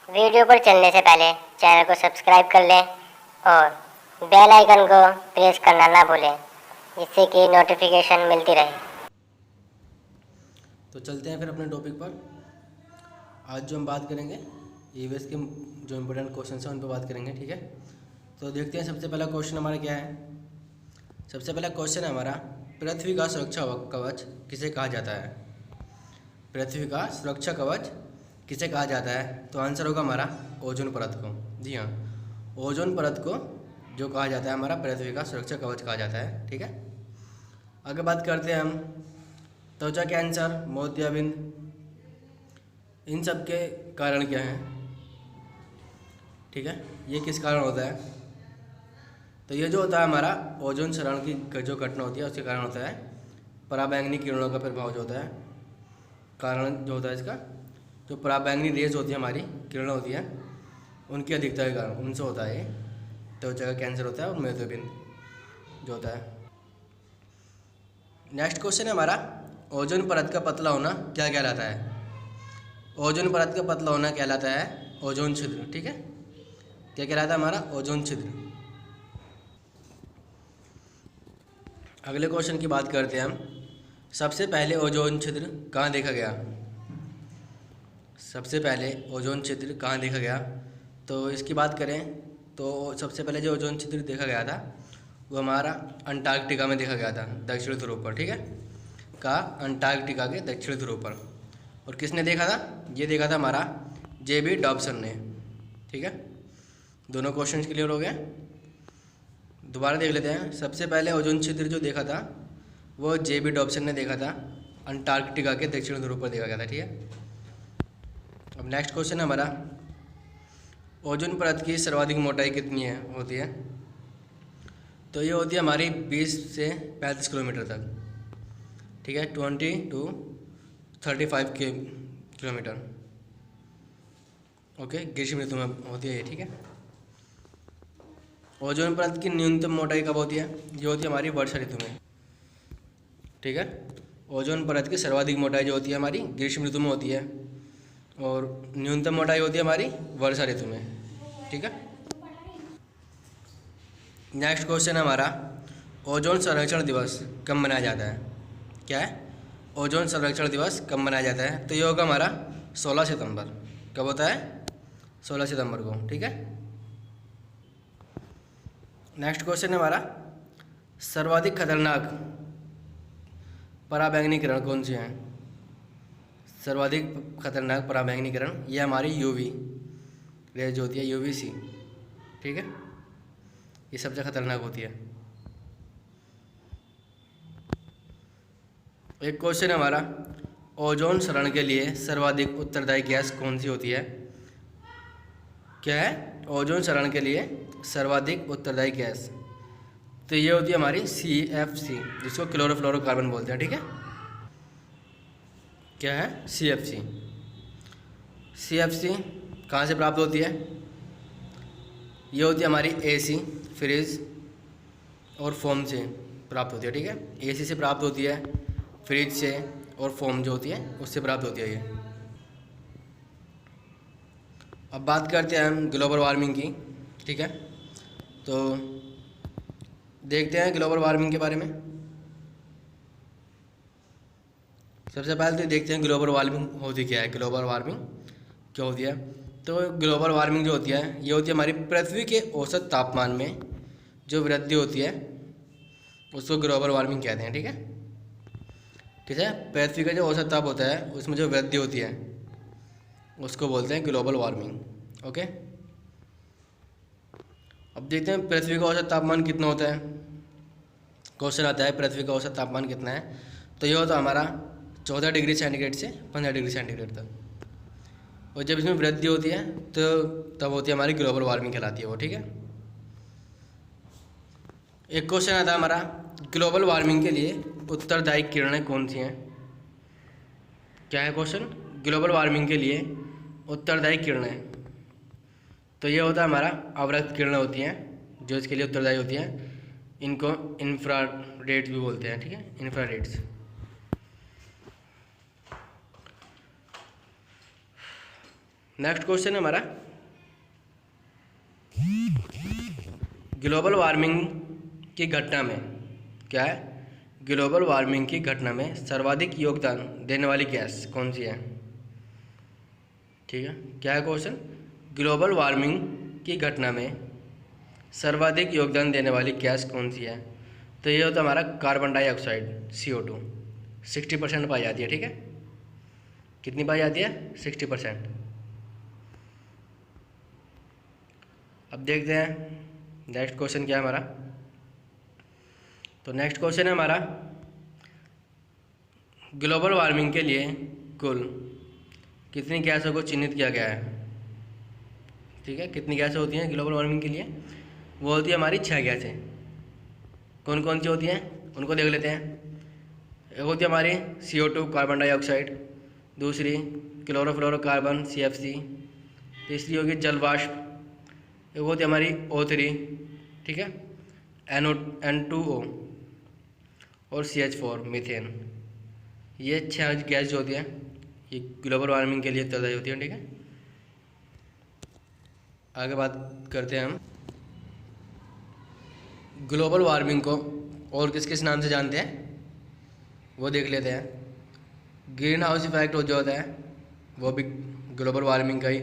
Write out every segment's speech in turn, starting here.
Video पर चलने से पहले चैनल को सब्सक्राइब कर लें और बेल आइकन को प्रेस करना ना भूलें, जिससे कि नोटिफिकेशन मिलती रहे। तो चलते हैं फिर अपने टॉपिक पर। आज जो हम बात करेंगे ईवीएस के जो इम्पोर्टेंट क्वेश्चन हैं उन पर बात करेंगे, ठीक है। तो देखते हैं सबसे पहला क्वेश्चन हमारा क्या है। सबसे पहला क्वेश्चन है हमारा, पृथ्वी का सुरक्षा कवच किसे कहा जाता है। पृथ्वी का सुरक्षा कवच किसे कहा जाता है? तो आंसर होगा हमारा ओजोन परत को। जी हाँ, ओजोन परत को जो कहा जाता है हमारा पृथ्वी का सुरक्षा कवच कहा जाता है, ठीक है। आगे बात करते हैं हम, त्वचा कैंसर, मोतियाबिंद, इन सब के कारण क्या हैं, ठीक है। ये किस कारण होता है? तो ये जो होता है हमारा ओजोन क्षरण की जो घटना होती है उसके कारण होता है। पराबैंगनी किरणों का प्रभाव जो होता है, कारण जो होता है इसका, जो पराबैंगनी रेज होती है हमारी किरणें होती हैं उनकी अधिकता के कारण उनसे होता है ये त्वचा का कैंसर होता है और मोतियाबिंद जो होता है। नेक्स्ट क्वेश्चन है हमारा, ओजोन परत का पतला होना क्या कहलाता है। ओजोन परत का पतला होना कहलाता है ओजोन छिद्र, ठीक है। क्या कहलाता है हमारा? ओजोन छिद्र। अगले क्वेश्चन की बात करते हैं हम, सबसे पहले ओजोन छिद्र कहाँ देखा गया। सबसे पहले ओजोन छिद्र कहाँ देखा गया? तो इसकी बात करें तो सबसे पहले जो ओजोन छिद्र देखा गया था वो हमारा अंटार्कटिका में देखा गया था, दक्षिण ध्रुव पर, ठीक है। का अंटार्कटिका के दक्षिण ध्रुव पर। और किसने देखा था? ये देखा था हमारा जेबी डॉब्सन ने, ठीक है। दोनों क्वेश्चन क्लियर हो गए। दोबारा देख लेते हैं। सबसे पहले ओजोन छिद्र जो देखा था वो जेबी डॉब्सन ने देखा था, अंटार्कटिका के दक्षिण ध्रुव पर देखा गया था, ठीक है। अब नेक्स्ट क्वेश्चन है हमारा, ओजोन परत की सर्वाधिक मोटाई कितनी है होती है। तो ये होती है हमारी 20 से 35 किलोमीटर तक, ठीक है। 20 to 35 किलोमीटर, ओके, ग्रीष्म ऋतु में होती है ये, ठीक है। ओजोन परत की न्यूनतम मोटाई कब होती है? ये होती है हमारी वर्षा ऋतु में, ठीक है। ओजोन परत की सर्वाधिक मोटाई जो होती है हमारी ग्रीष्म ऋतु में होती है और न्यूनतम मोटाई होती है हमारी वर्षा ऋतु में, ठीक है। नेक्स्ट क्वेश्चन है हमारा, ओजोन संरक्षण दिवस कब मनाया जाता है। क्या है? ओजोन संरक्षण दिवस कब मनाया जाता है? तो ये होगा हमारा 16 सितंबर। कब होता है? 16 सितंबर को, ठीक है। नेक्स्ट क्वेश्चन है हमारा, सर्वाधिक खतरनाक पराबैंगनी किरण कौन सी है। सर्वाधिक खतरनाक पराबैंगनी किरण ये हमारी यूवी रेज जो होती है, यूवीसी, ठीक है। ये सबसे खतरनाक होती है। एक क्वेश्चन है हमारा, ओजोन क्षरण के लिए सर्वाधिक उत्तरदायी गैस कौन सी होती है। क्या है? ओजोन क्षरण के लिए सर्वाधिक उत्तरदायी गैस, तो ये होती है हमारी CFC, जिसको क्लोरोफ्लोरोकार्बन बोलते हैं, ठीक है। क्या है? CFC। CFC कहाँ से प्राप्त होती है? ये होती है हमारी AC, फ्रिज और फोम से प्राप्त होती है, ठीक है। AC से प्राप्त होती है, फ्रिज से, और फोम जो होती है उससे प्राप्त होती है ये। अब बात करते हैं हम ग्लोबल वार्मिंग की, ठीक है। तो देखते हैं ग्लोबल वार्मिंग के बारे में। सबसे पहले तो देखते हैं ग्लोबल वार्मिंग होती क्या है, ग्लोबल वार्मिंग क्या होती है। तो ग्लोबल वार्मिंग जो होती है ये होती है हमारी पृथ्वी के औसत तापमान में जो वृद्धि होती है उसको ग्लोबल वार्मिंग कहते हैं, ठीक है। ठीक है, पृथ्वी का जो औसत ताप होता है उसमें जो वृद्धि होती है उसको बोलते हैं ग्लोबल वार्मिंग, ओके। अब देखते हैं पृथ्वी का औसत तापमान कितना होता है। क्वेश्चन आता है पृथ्वी का औसत तापमान कितना है, तो ये होता है हमारा 14 डिग्री सेंटीग्रेड से 15 डिग्री सेंटीग्रेड तक। और जब इसमें वृद्धि होती है तो तब होती है हमारी ग्लोबल वार्मिंग कहलाती है वो, ठीक है। एक क्वेश्चन आता है हमारा, ग्लोबल वार्मिंग के लिए उत्तरदायी किरणें कौन सी हैं। क्या है क्वेश्चन? ग्लोबल वार्मिंग के लिए उत्तरदायी किरणें, तो ये होता है हमारा अवरक्त किरणें होती हैं जो इसके लिए उत्तरदायी होती हैं। इनको इंफ्रारेड्स भी बोलते हैं, ठीक है, इंफ्रारेड्स। नेक्स्ट क्वेश्चन है हमारा, ग्लोबल वार्मिंग की घटना में क्या है, ग्लोबल वार्मिंग की घटना में सर्वाधिक योगदान देने वाली गैस कौन सी है। ठीक है, क्या है क्वेश्चन, ग्लोबल वार्मिंग की घटना में सर्वाधिक योगदान देने वाली गैस कौन सी है। तो ये होता है हमारा कार्बन डाइऑक्साइड CO2, 60% पाई जाती है। ठीक है, कितनी पाई जाती है, 60%। अब देखते हैं नेक्स्ट क्वेश्चन क्या है हमारा। तो नेक्स्ट क्वेश्चन है हमारा, ग्लोबल वार्मिंग के लिए कुल कितनी गैसों को चिन्हित किया गया है। ठीक है, कितनी गैसें होती हैं ग्लोबल वार्मिंग के लिए, वो होती है हमारी 6 गैसें। कौन कौन सी होती हैं उनको देख लेते हैं। एक होती है हमारी CO2 कार्बन डाइऑक्साइड, दूसरी क्लोरोफ्लोरोकार्बन CFC, तीसरी होगी जल वाष्प, एक होती है हमारी O3, ठीक है, N2O और CH4 मीथेन। ये 6 गैस जो होती हैं ये ग्लोबल वार्मिंग के लिए उत्तरदायी होती है। ठीक है, आगे बात करते हैं हम ग्लोबल वार्मिंग को और किस किस नाम से जानते हैं वो देख लेते हैं। ग्रीन हाउस इफेक्ट जो होता है वो भी ग्लोबल वार्मिंग का ही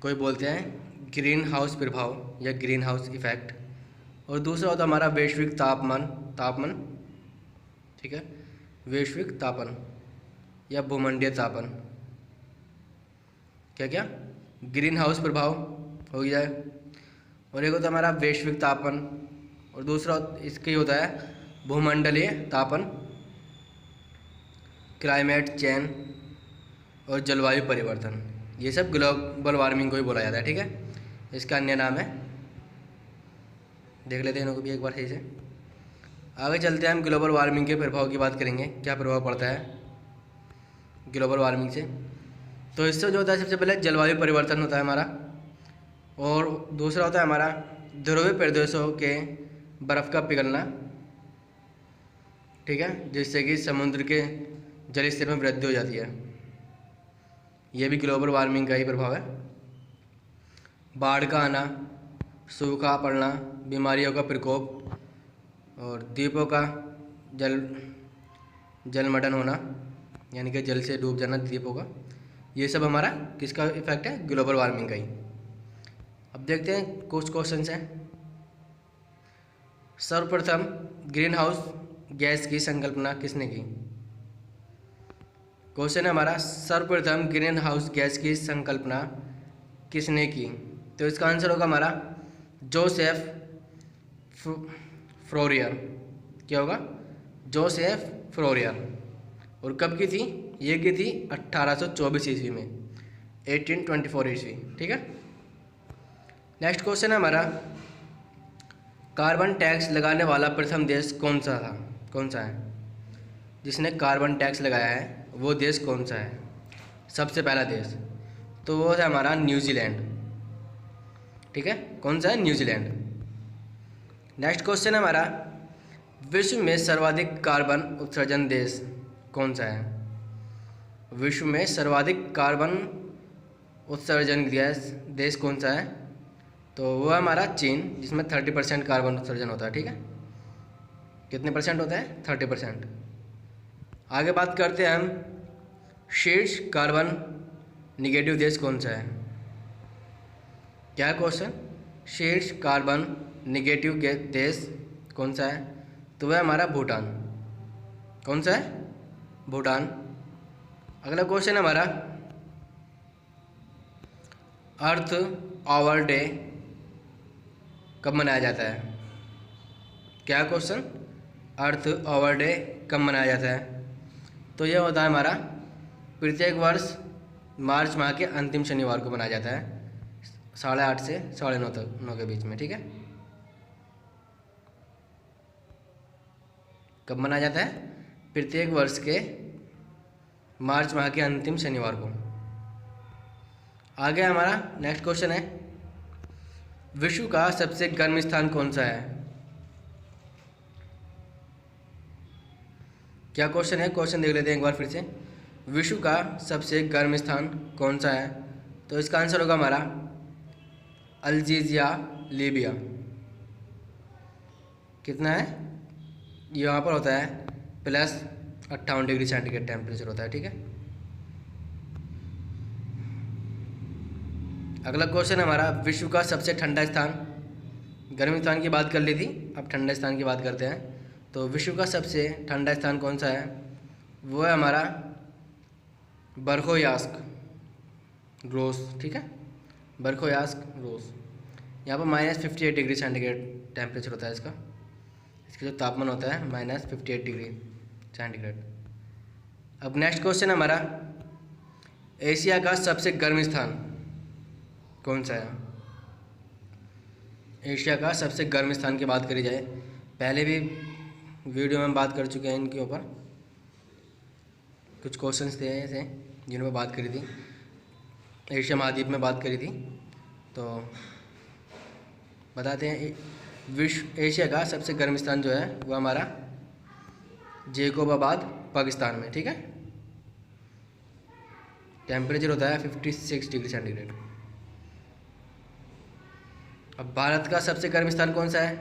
कोई बोलते हैं ग्रीन हाउस प्रभाव या ग्रीन हाउस इफेक्ट। और दूसरा होता है हमारा वैश्विक तापमान, ठीक है, वैश्विक तापन या भूमंडलीय तापन। क्या क्या, ग्रीन हाउस प्रभाव हो गया है, और एक होता है हमारा वैश्विक तापन, और दूसरा इसके होता है भूमंडलीय तापन, क्लाइमेट चेंज और जलवायु परिवर्तन। ये सब ग्लोबल वार्मिंग को ही बोला जाता है। ठीक है, इसका अन्य नाम है, देख लेते हैं इनको भी एक बार सही से। आगे चलते हैं, हम ग्लोबल वार्मिंग के प्रभाव की बात करेंगे, क्या प्रभाव पड़ता है ग्लोबल वार्मिंग से। तो इससे जो होता है सबसे पहले जलवायु परिवर्तन होता है हमारा, और दूसरा होता है हमारा ध्रुवीय प्रदेशों के बर्फ़ का पिघलना। ठीक है, जिससे कि समुद्र के जल स्तर में वृद्धि हो जाती है, ये भी ग्लोबल वार्मिंग का ही प्रभाव है। बाढ़ का आना, सूखा पड़ना, बीमारियों का प्रकोप और द्वीपों का जलमंडन होना, यानी कि जल से डूब जाना द्वीपों का, ये सब हमारा किसका इफेक्ट है, ग्लोबल वार्मिंग का ही। अब देखते हैं कुछ क्वेश्चन हैं। सर्वप्रथम ग्रीन हाउस गैस की संकल्पना किसने की। क्वेश्चन है हमारा, सर्वप्रथम ग्रीन हाउस गैस की संकल्पना किसने की। तो इसका आंसर होगा हमारा जोसेफ फ्रोरियर। क्या होगा, जोसेफ फ्रोरियर। और कब की थी, ये की थी 1824 ईस्वी में, 1824 ईस्वी। ठीक है, नेक्स्ट क्वेश्चन है हमारा, कार्बन टैक्स लगाने वाला प्रथम देश कौन सा है, जिसने कार्बन टैक्स लगाया है वो देश कौन सा है, सबसे पहला देश। तो वो है हमारा न्यूजीलैंड। ठीक है, कौन सा है, न्यूजीलैंड। नेक्स्ट क्वेश्चन है हमारा, विश्व में सर्वाधिक कार्बन उत्सर्जन देश कौन सा है। विश्व में सर्वाधिक कार्बन उत्सर्जन देश कौन सा है। तो वो है हमारा चीन, जिसमें 30% कार्बन उत्सर्जन होता है। ठीक है, कितने परसेंट होता है, 30%। आगे बात करते हैं हम, शीर्ष कार्बन निगेटिव देश कौन सा है। क्या है क्वेश्चन, शीर्ष कार्बन निगेटिव देश कौन सा है। तो वह हमारा भूटान। कौन सा है, भूटान। अगला क्वेश्चन है हमारा, अर्थ आवर डे कब मनाया जाता है। क्या क्वेश्चन, अर्थ आवर डे कब मनाया जाता है। तो यह होता है हमारा प्रत्येक वर्ष मार्च माह के अंतिम शनिवार को मनाया जाता है, 8:30 से 9:30 तक, 9 के बीच में। ठीक है, कब मनाया जाता है, प्रत्येक वर्ष के मार्च माह के अंतिम शनिवार को। आगे हमारा नेक्स्ट क्वेश्चन है, विश्व का सबसे गर्म स्थान कौन सा है। क्या क्वेश्चन है, क्वेश्चन देख लेते हैं एक बार फिर से। विश्व का सबसे गर्म स्थान कौन सा है। तो इसका आंसर होगा हमारा अल्जीरिया, लीबिया। कितना है, यहाँ पर होता है +58 डिग्री सेंटीग्रेड टेम्परेचर होता है, ठीक है। अगला क्वेश्चन हमारा, विश्व का सबसे ठंडा स्थान। गर्म स्थान की बात कर ली थी, अब ठंडा स्थान की बात करते हैं। तो विश्व का सबसे ठंडा स्थान कौन सा है, वो है हमारा बरखोयास्क ग्रोस, ठीक है, बरखोयास्क ग्रोस। यहाँ पर -58 डिग्री सेंटीग्रेड टेम्परेचर होता है इसका जो तापमान होता है -58 डिग्री सेंटीग्रेड। अब नेक्स्ट क्वेश्चन हमारा, एशिया का सबसे गर्म स्थान कौन सा है। एशिया का सबसे गर्म स्थान की बात करी जाए, पहले भी वीडियो में हम बात कर चुके हैं इनके ऊपर, कुछ क्वेश्चंस थे ऐसे जिन पर बात करी थी, एशिया महाद्वीप में बात करी थी। तो बताते हैं, एशिया का सबसे गर्म स्थान जो है वो हमारा जेकोबाबाद, पाकिस्तान में, ठीक है। टेम्परेचर होता है 56 डिग्री सेंटीग्रेड। अब भारत का सबसे गर्म स्थान कौन सा है,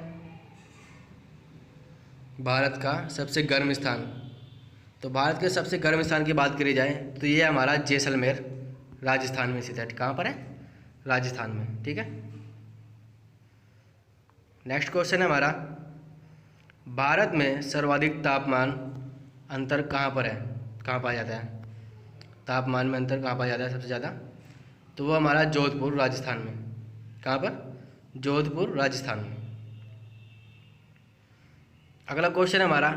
भारत का सबसे गर्म स्थान, तो भारत के सबसे गर्म स्थान की बात करी जाए तो ये हमारा जैसलमेर, राजस्थान में स्थित है। कहाँ पर है, राजस्थान में, ठीक है। नेक्स्ट क्वेश्चन है हमारा, भारत में सर्वाधिक तापमान अंतर कहाँ पर है, कहाँ पाया जाता है, तापमान में अंतर कहाँ पाया जाता है सबसे ज़्यादा, तो वो हमारा जोधपुर, राजस्थान में। कहाँ पर, जोधपुर, राजस्थान में। अगला क्वेश्चन है हमारा,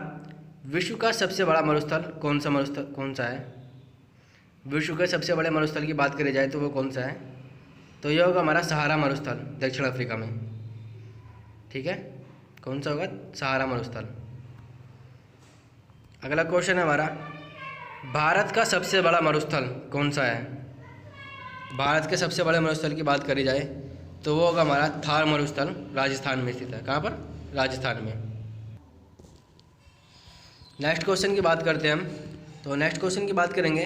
विश्व का सबसे बड़ा मरुस्थल कौन सा है। विश्व के सबसे बड़े मरुस्थल की बात करी जाए तो वो कौन सा है, तो यह होगा हमारा सहारा मरुस्थल, दक्षिण अफ्रीका में, ठीक है। कौन सा होगा, सहारा मरुस्थल। अगला क्वेश्चन है हमारा, भारत का सबसे बड़ा मरुस्थल कौन सा है। भारत के सबसे बड़े मरुस्थल की बात करी जाए तो वो होगा हमारा थार मरुस्थल, राजस्थान में स्थित है। कहाँ पर, राजस्थान में। नेक्स्ट क्वेश्चन की बात करते हैं हम, तो नेक्स्ट क्वेश्चन की बात करेंगे,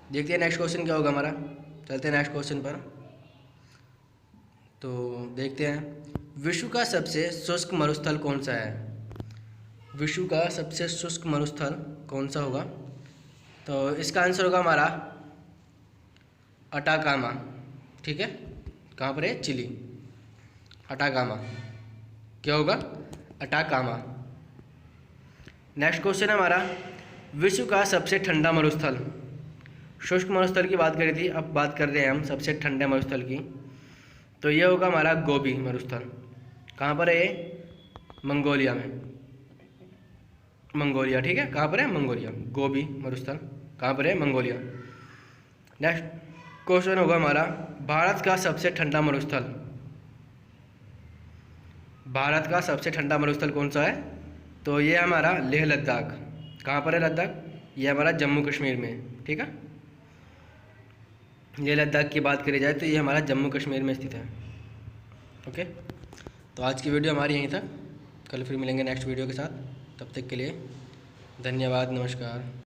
देखते हैं नेक्स्ट क्वेश्चन क्या होगा हमारा। चलते हैं नेक्स्ट क्वेश्चन पर, तो देखते हैं, विश्व का सबसे शुष्क मरुस्थल कौन सा है। विश्व का सबसे शुष्क मरुस्थल कौन सा होगा, तो इसका आंसर होगा हमारा अटाकामा, ठीक है। कहाँ पर है, चिली, अटाकामा, क्या होगा, अटाकामा। नेक्स्ट क्वेश्चन है हमारा, विश्व का सबसे ठंडा मरुस्थल। शुष्क मरुस्थल की बात करी थी, अब बात कर रहे हैं हम सबसे ठंडे मरुस्थल की, तो ये होगा हमारा गोबी मरुस्थल। कहाँ पर है ये, मंगोलिया में, मंगोलिया, ठीक है। कहाँ पर है, मंगोलिया, गोबी मरुस्थल कहाँ पर है, मंगोलिया। नेक्स्ट क्वेश्चन होगा हमारा, भारत का सबसे ठंडा मरुस्थल। भारत का सबसे ठंडा मरुस्थल कौन सा है, तो ये हमारा लेह लद्दाख। कहाँ पर है लद्दाख, ये हमारा जम्मू कश्मीर में, ठीक है। लेह लद्दाख की बात करी जाए तो ये हमारा जम्मू कश्मीर में स्थित है, ओके। तो आज की वीडियो हमारी यहीं तक, कल फिर मिलेंगे नेक्स्ट वीडियो के साथ, तब तक के लिए धन्यवाद, नमस्कार।